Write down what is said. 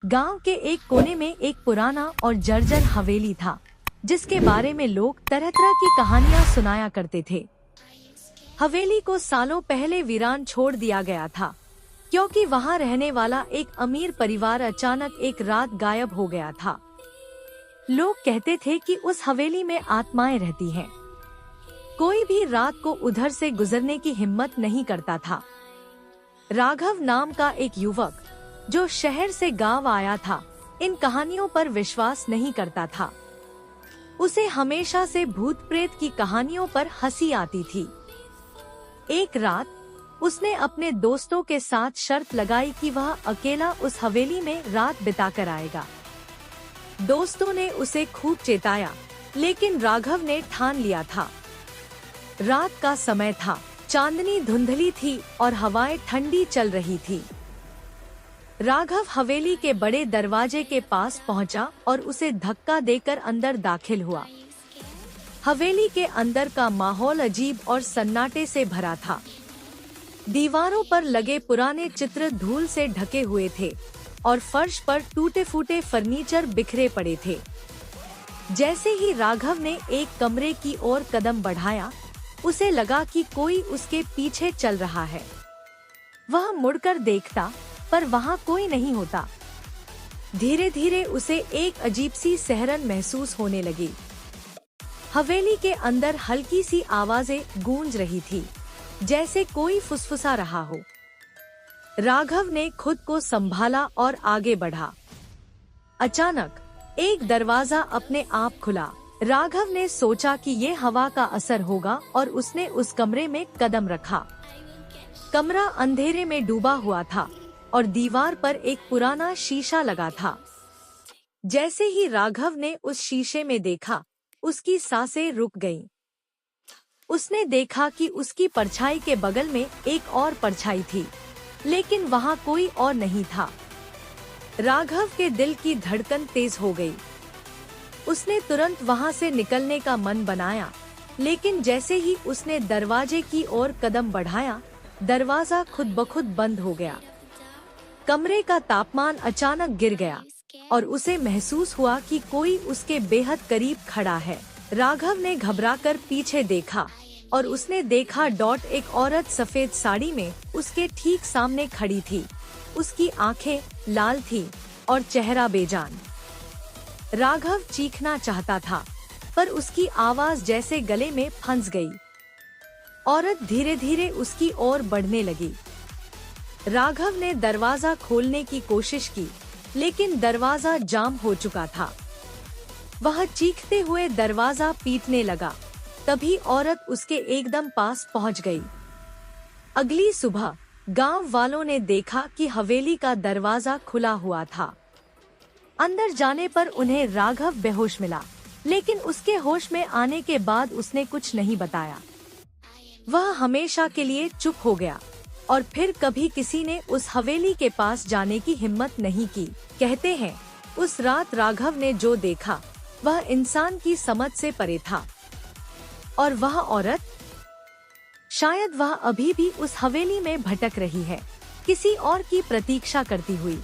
गांव के एक कोने में एक पुराना और जर्जर हवेली था, जिसके बारे में लोग तरह तरह की कहानियां सुनाया करते थे। हवेली को सालों पहले वीरान छोड़ दिया गया था, क्योंकि वहां रहने वाला एक अमीर परिवार अचानक एक रात गायब हो गया था। लोग कहते थे कि उस हवेली में आत्माएं रहती हैं। कोई भी रात को उधर से गुजरने की हिम्मत नहीं करता था। राघव नाम का एक युवक, जो शहर से गांव आया था, इन कहानियों पर विश्वास नहीं करता था। उसे हमेशा से भूत प्रेत की कहानियों पर हंसी आती थी। एक रात उसने अपने दोस्तों के साथ शर्त लगाई कि वह अकेला उस हवेली में रात बिताकर आएगा। दोस्तों ने उसे खूब चेताया, लेकिन राघव ने ठान लिया था। रात का समय था, चांदनी धुंधली थी और हवाएं ठंडी चल रही थी। राघव हवेली के बड़े दरवाजे के पास पहुंचा और उसे धक्का देकर अंदर दाखिल हुआ। हवेली के अंदर का माहौल अजीब और सन्नाटे से भरा था। दीवारों पर लगे पुराने चित्र धूल से ढके हुए थे और फर्श पर टूटे फूटे फर्नीचर बिखरे पड़े थे। जैसे ही राघव ने एक कमरे की ओर कदम बढ़ाया, उसे लगा कि कोई उसके पीछे चल रहा है। वह मुड़कर देखता, पर वहाँ कोई नहीं होता। धीरे धीरे उसे एक अजीब सी सहरन महसूस होने लगी। हवेली के अंदर हल्की सी आवाजें गूंज रही थी, जैसे कोई फुसफुसा रहा हो। राघव ने खुद को संभाला और आगे बढ़ा। अचानक एक दरवाजा अपने आप खुला। राघव ने सोचा कि ये हवा का असर होगा और उसने उस कमरे में कदम रखा। कमरा अंधेरे में डूबा हुआ था और दीवार पर एक पुराना शीशा लगा था। जैसे ही राघव ने उस शीशे में देखा, उसकी सांसें रुक गईं। उसने देखा कि उसकी परछाई के बगल में एक और परछाई थी, लेकिन वहां कोई और नहीं था। राघव के दिल की धड़कन तेज हो गई। उसने तुरंत वहां से निकलने का मन बनाया, लेकिन जैसे ही उसने दरवाजे की ओर कदम बढ़ाया, दरवाजा खुद ब खुद बंद हो गया। कमरे का तापमान अचानक गिर गया और उसे महसूस हुआ कि कोई उसके बेहद करीब खड़ा है। राघव ने घबराकर पीछे देखा और उसने देखा एक औरत सफेद साड़ी में उसके ठीक सामने खड़ी थी। उसकी आंखें लाल थीं और चेहरा बेजान। राघव चीखना चाहता था, पर उसकी आवाज जैसे गले में फंस गई। औरत धीरे धीरे उसकी ओर बढ़ने लगी। राघव ने दरवाजा खोलने की कोशिश की, लेकिन दरवाजा जाम हो चुका था। वह चीखते हुए दरवाजा पीटने लगा। तभी औरत उसके एकदम पास पहुंच गई। अगली सुबह गांव वालों ने देखा कि हवेली का दरवाजा खुला हुआ था। अंदर जाने पर उन्हें राघव बेहोश मिला, लेकिन उसके होश में आने के बाद उसने कुछ नहीं बताया। वह हमेशा के लिए चुप हो गया और फिर कभी किसी ने उस हवेली के पास जाने की हिम्मत नहीं की। कहते हैं, उस रात राघव ने जो देखा वह इंसान की समझ से परे था। और वह औरत, शायद वह अभी भी उस हवेली में भटक रही है, किसी और की प्रतीक्षा करती हुई।